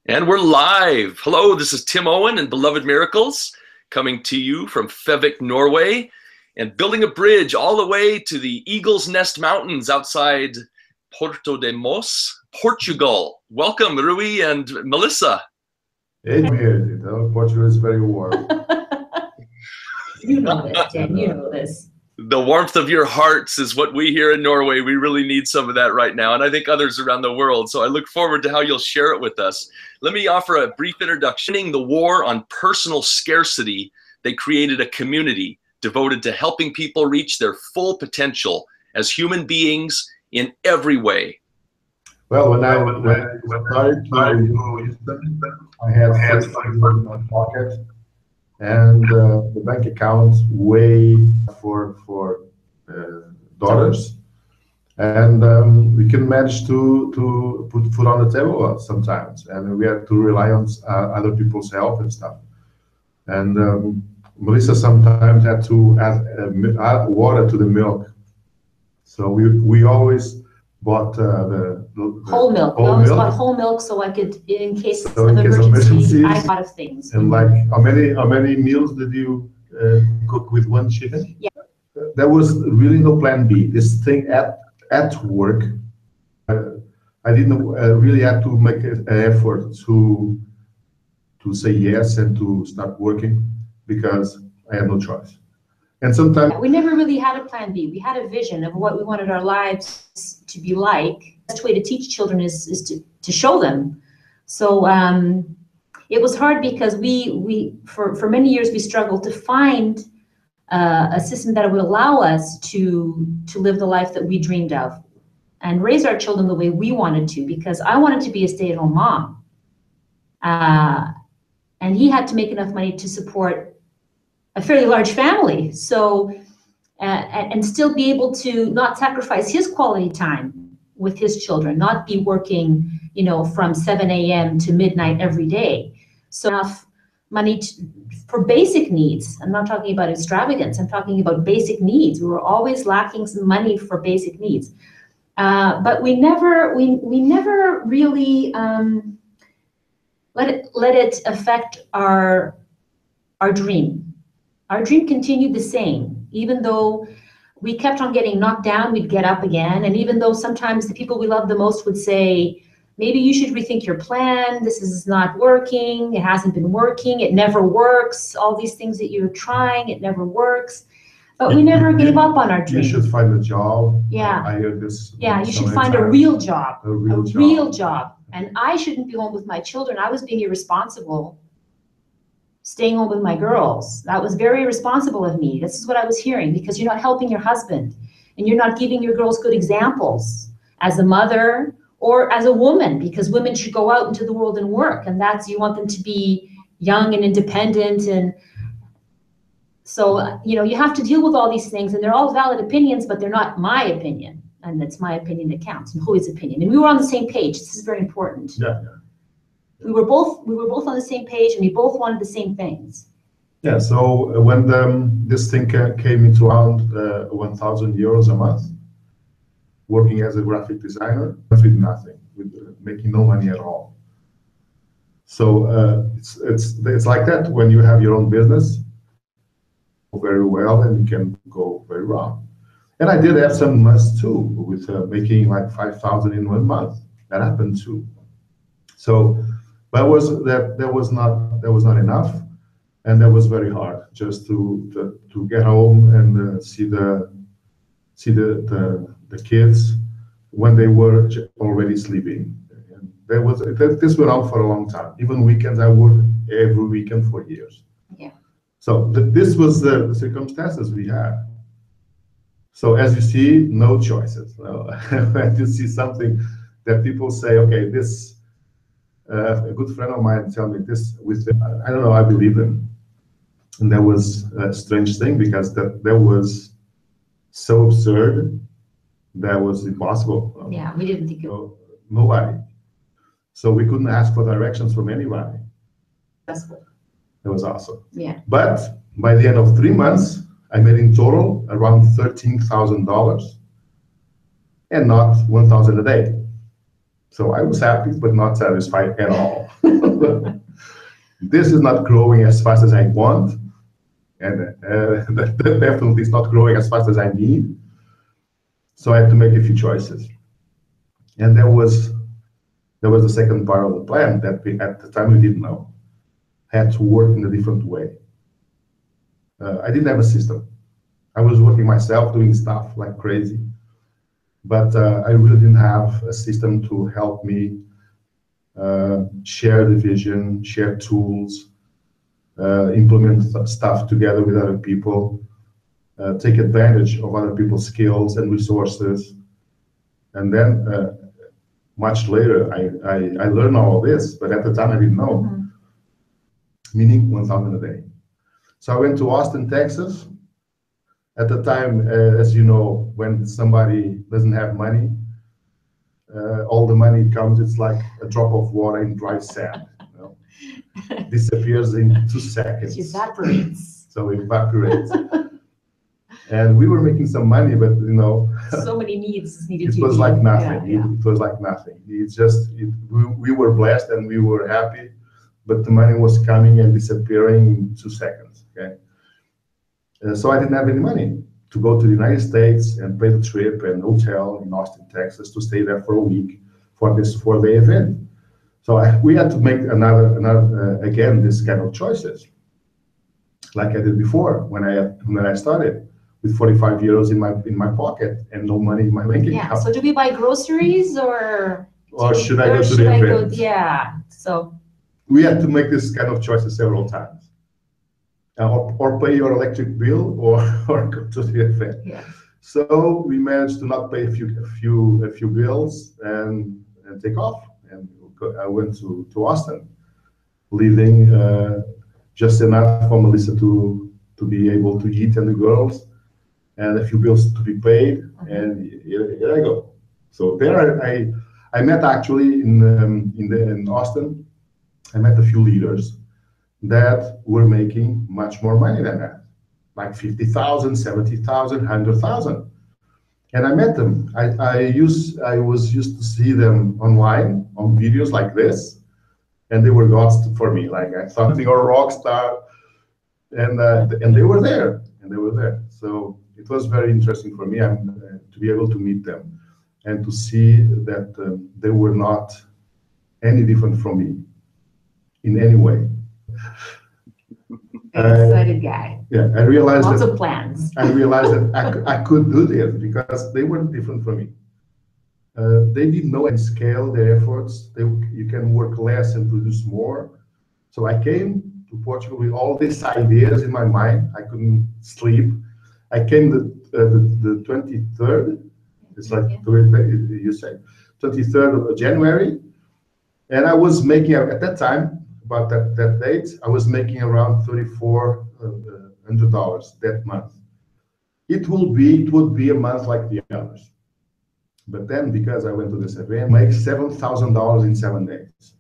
And we're live. Hello, this is Tim Owen and Beloved Miracles coming to you from Fevik, Norway, and building a bridge all the way to the Eagle's Nest Mountains outside Porto de Mos, Portugal. Welcome, Rui and Melissa. Hey, here. Portugal is very warm. You know this, Dan. You know this. The warmth of your hearts is what we here in Norway. We really need some of that right now, and I think others around the world. So I look forward to how you'll share it with us. Let me offer a brief introduction. In the war on personal scarcity, they created a community devoted to helping people reach their full potential as human beings in every way. Well, when I started to I had $6,000 in my pocket, and the bank account way for dollars, and we can manage to put food on the table sometimes, and we had to rely on other people's help and stuff. And Melissa sometimes had to add water to the milk, so we always bought the whole milk. We always bought whole milk, so I could, in case of emergency, I thought of things. And like, how many meals did you cook with one chicken? Yeah. There was really no plan B. This thing at work, I didn't really have to make an effort to say yes and to start working because I had no choice. And sometimes we never really had a plan B. We had a vision of what we wanted our lives to be like. The best way to teach children is to show them. So it was hard because we for many years we struggled to find a system that would allow us to live the life that we dreamed of and raise our children the way we wanted to, because I wanted to be a stay-at-home mom. And he had to make enough money to support a fairly large family, so and still be able to not sacrifice his quality time with his children, not be working, from 7 a.m. to midnight every day. So enough money for basic needs. I'm not talking about extravagance. I'm talking about basic needs. We were always lacking some money for basic needs, but we never really let it affect our dream. Our dream continued the same. Even though we kept on getting knocked down, we'd get up again. And even though sometimes the people we love the most would say, maybe you should rethink your plan, this is not working, it hasn't been working, it never works, all these things that you're trying, it never works. But we never gave up on our dream. You should find a job. Yeah. I heard this. Yeah, you should find a real job. A real job. And I shouldn't be home with my children. I was being irresponsible, staying home with my girls. That was very irresponsible of me. This is what I was hearing, because you're not helping your husband and you're not giving your girls good examples as a mother or as a woman, because women should go out into the world and work, and you want them to be young and independent. And so, you have to deal with all these things, and they're all valid opinions, but they're not my opinion. And it's my opinion that counts, and Rui's opinion. And we were on the same page. This is very important. Yeah. We were both on the same page, and we both wanted the same things. Yeah. So when this thing came into around 1,000 euros a month, working as a graphic designer, with nothing, with making no money at all. So it's like that when you have your own business, very well, and you can go very wrong. And I did have some months too, with making like 5,000 in 1 month. That happened too. So. But that was not enough, and that was very hard just to get home and see the kids when they were already sleeping. And this went on for a long time. Even weekends, I worked every weekend for years. Yeah. So this was the circumstances we had. So as you see, no choices. When you see something that people say, okay, this. A good friend of mine tell me this I don't know, I believe him. And that was a strange thing, because that was so absurd that was impossible. Yeah, we didn't think of nobody. So we couldn't ask for directions from anybody. That's cool. It was awesome. Yeah. But by the end of 3 months, I made in total around $13,000 and not 1,000 a day. So I was happy, but not satisfied at all. This is not growing as fast as I want, and definitely it's not growing as fast as I need. So I had to make a few choices, and there was the second part of the plan that we at the time we didn't know. I had to work in a different way. I didn't have a system. I was working myself, doing stuff like crazy, but I really didn't have a system to help me share the vision, share tools, implement stuff together with other people, take advantage of other people's skills and resources. And then much later, I learned all of this, but at the time I didn't know, meaning 1,000 a day. So I went to Austin, Texas. At the time, as you know, when somebody doesn't have money, all the money comes, it's like a drop of water in dry sand. You know? Disappears in 2 seconds. It evaporates. So it evaporates. And we were making some money, but you know, so many needs needed to it was be, like nothing. yeah. It was like nothing. It's just we were blessed and we were happy, but the money was coming and disappearing in 2 seconds. Okay, so I didn't have any money to go to the United States and pay the trip and hotel in Austin, Texas, to stay there for a week for this 4-day event. So we had to make another again this kind of choices, like I did before when I started, with 45 euros in my pocket and no money in my bank account. Yeah. So do we buy groceries or should I go to the event? Yeah. So we had to make this kind of choices several times. Or pay your electric bill or go to the event. Yeah. So we managed to not pay a few bills and take off. And I went to Austin, leaving just enough for Melissa to be able to eat and the girls, and a few bills to be paid. And here I go. So there I met actually in Austin. I met a few leaders that were making much more money than that, like 50,000, 70,000, 100,000. And I met them. I was used to see them online on videos like this, and they were gods for me. Like I thought they were a rock star, and they were there, So it was very interesting for me to be able to meet them and to see that they were not any different from me in any way. Excited guy. Yeah, I realized lots of plans. I realized that I could do this because they weren't different from me. They didn't know and scale their efforts. You can work less and produce more. So I came to Portugal with all these ideas in my mind. I couldn't sleep. I came the 23rd. It's like you say 23rd of January, and I was making at that time. About that date, I was making around $3,400 that month. It would be a month like the others, but then because I went to this event, I make $7,000 in 7 days.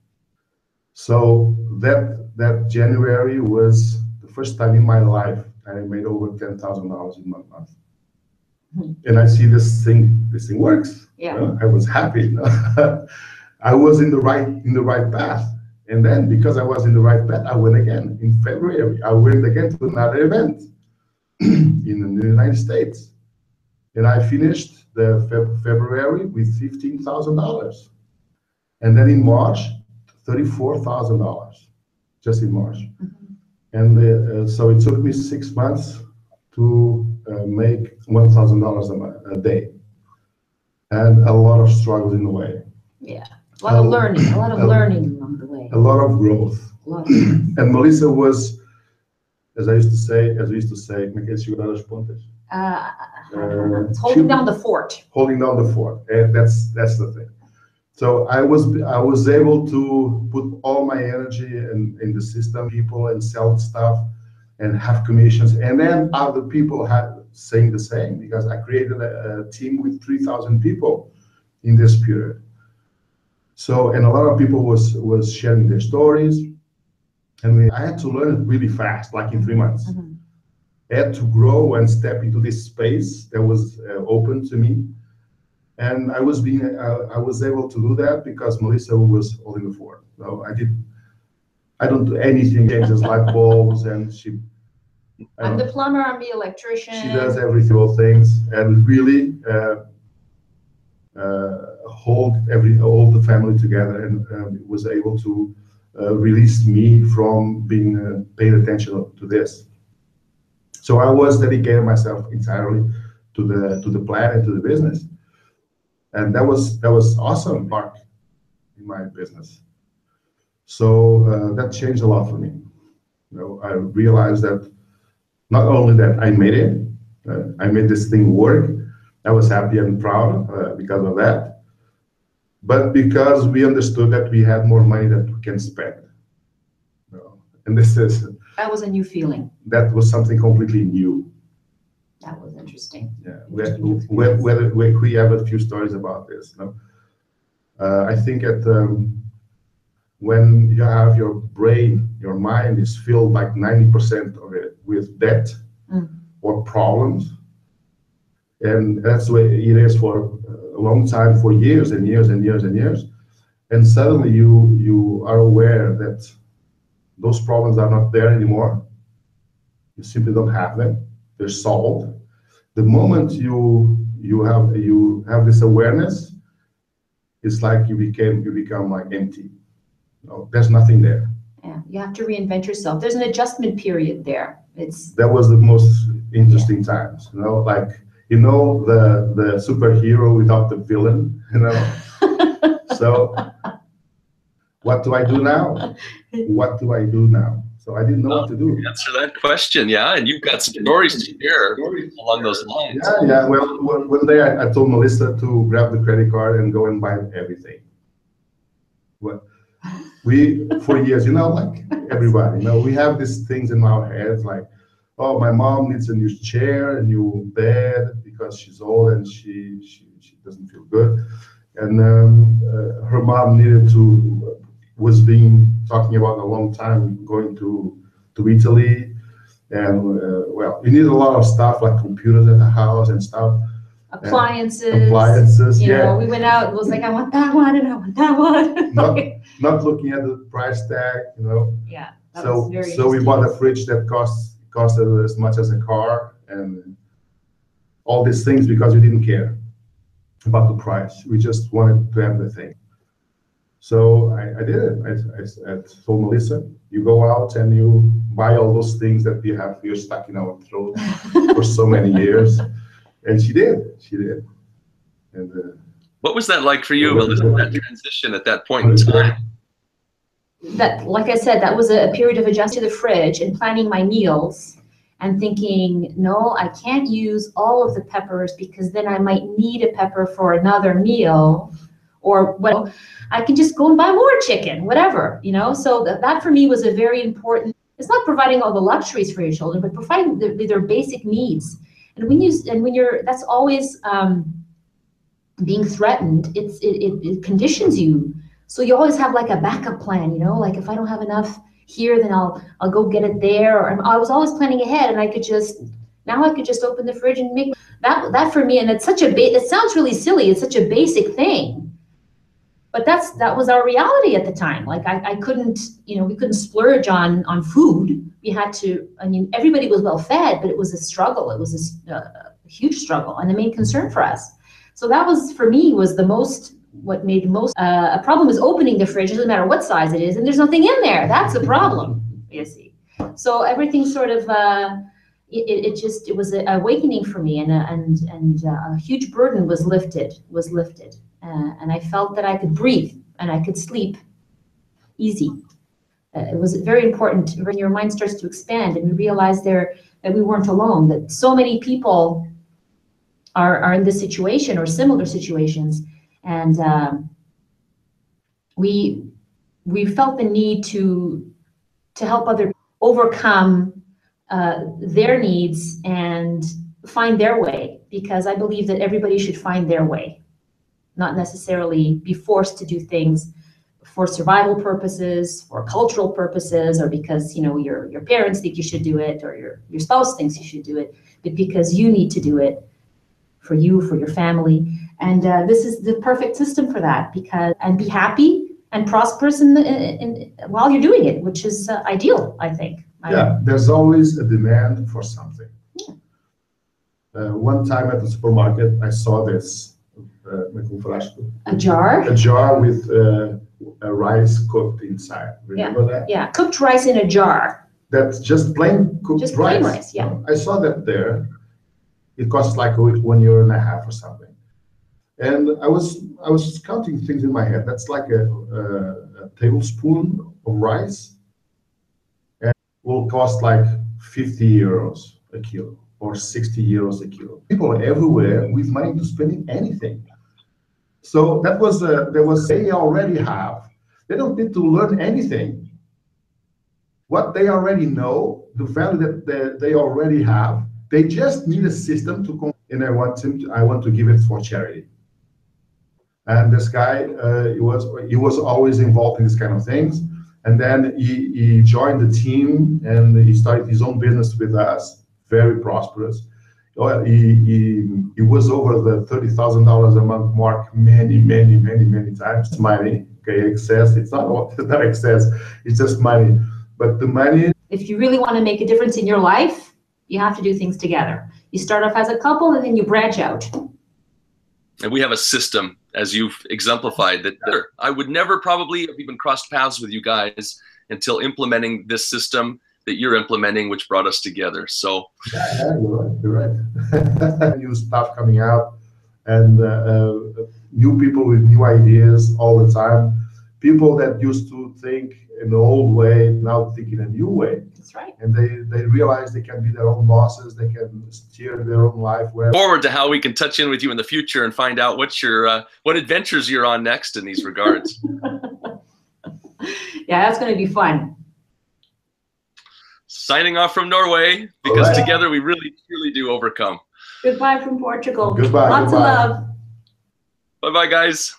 So that January was the first time in my life I made over $10,000 in 1 month. And I see this thing works. Yeah, you know? I was happy. You know? I was in the right path. And then, because I was in the right path, I went again in February. I went again to another event in the United States, and I finished the February with $15,000, and then in March, $34,000, just in March. And so it took me 6 months to make $1,000 a day, and a lot of struggles in the way. Yeah. A lot of learning along the way. A lot of growth. And Melissa was, as we used to say, como é que é segurar as pontas? Holding down the fort. Holding down the fort. And that's the thing. So I was able to put all my energy in the system, people, and sell stuff, and have commissions. And then other people had saying the same, because I created a team with 3,000 people in this period. So, and a lot of people was sharing their stories, and I had to learn it really fast, like in 3 months. I had to grow and step into this space that was open to me, And I was able to do that because Melissa was holding the fort. So I don't do anything, changes light bulbs, and I'm the plumber, I'm the electrician. She does every single things, and really hold the family together, and was able to release me from being paying attention to this. So I was dedicating myself entirely to the plan and to the business, and that was awesome part in my business. So that changed a lot for me. I realized that not only that I made it, I made this thing work. I was happy and proud because of that, but because we understood that we had more money that we can spend. And that was a new feeling. That was something completely new. That was interesting. Yeah, we have a few stories about this. I think when you have your brain, your mind is filled like 90% of it with debt or problems, and that's the way it is for a long time, for years and years and years and years, and suddenly you are aware that those problems are not there anymore. You simply don't have them. They're solved. The moment you have this awareness, it's like you become like empty. There's nothing there. Yeah, you have to reinvent yourself. There's an adjustment period there. That was the most interesting times. Like the superhero without the villain. So what do I do now? What do I do now? So I didn't know what to do. Answer that question, yeah. And you've got some stories to share along those lines. Yeah. Well, one day I told Melissa to grab the credit card and go and buy everything. For years, like everybody, we have these things in our heads, like, oh, my mom needs a new chair, a new bed because she's old and she doesn't feel good, and her mom was talking about a long time going to Italy, and you need a lot of stuff like computers at the house and stuff. Appliances. We went out. It was like, I want that one and I want that one. not looking at the price tag. Yeah. So we bought a fridge that costed as much as a car, and all these things because we didn't care about the price. We just wanted to have the thing. So I did it. I told Melissa, you go out and you buy all those things that we have here stuck in our throat for so many years. And she did. And what was that like for you, Melissa, that transition at that point in time? That, like I said, that was a period of adjusting the fridge and planning my meals and thinking, no, I can't use all of the peppers because then I might need a pepper for another meal, or I can just go and buy more chicken, whatever, So that for me was a very important. It's not providing all the luxuries for your children, but providing their basic needs. And when you're that's always being threatened, it conditions you. So you always have like a backup plan, like if I don't have enough here, then I'll go get it there. Or I was always planning ahead, and I could just open the fridge and make that for me. And it's such it sounds really silly. It's such a basic thing, but that was our reality at the time. Like I couldn't, we couldn't splurge on food. We had to. Everybody was well fed, but it was a struggle. It was a huge struggle and the main concern for us. So that was, for me, what made the most. A problem is opening the fridge. It doesn't matter what size it is, and there's nothing in there. That's a problem, you see. So everything sort of. It was an awakening for me, and a huge burden was lifted. And I felt that I could breathe and I could sleep easy. It was very important when your mind starts to expand and you realize that we weren't alone, that so many people are in this situation or similar situations. And we felt the need to help others overcome their needs and find their way, because I believe that everybody should find their way, not necessarily be forced to do things for survival purposes, for cultural purposes, or because your parents think you should do it, or your spouse thinks you should do it, but because you need to do it for you, for your family. And this is the perfect system for that, and be happy and prosperous while you're doing it, which is ideal, I think. Yeah, there's always a demand for something. Yeah. One time at the supermarket, I saw this. A jar? A jar with a rice cooked inside. Remember that? Yeah, cooked rice in a jar. That's just plain cooked rice. Just plain rice, yeah. I saw that there. It costs like €1.50 or something. And I was counting things in my head. That's like a tablespoon of rice. And will cost like €50 a kilo or €60 a kilo. People are everywhere with money to spend in anything. So they already have. They don't need to learn anything. What they already know, the value that they already have, they just need a system to. And I want to give it for charity. And this guy, he was always involved in this kind of things. And then he joined the team and he started his own business with us, very prosperous. He was over the $30,000 a month mark many times. Money, okay, excess. It's not excess. It's just money. But the money. If you really want to make a difference in your life, you have to do things together. You start off as a couple and then you branch out. And we have a system, as you've exemplified, that I would never probably have even crossed paths with you guys until implementing this system that you're implementing, which brought us together. So yeah, you're right. New stuff coming out, and new people with new ideas all the time. People that used to think in the old way now think in a new way. That's right. And they realize they can be their own bosses. They can steer their own life. Forward to how we can touch in with you in the future and find out what adventures you're on next in these regards. Yeah, that's going to be fun. Signing off from Norway, because together we really, truly do overcome. Goodbye from Portugal. Goodbye. Lots of love. Bye-bye, guys.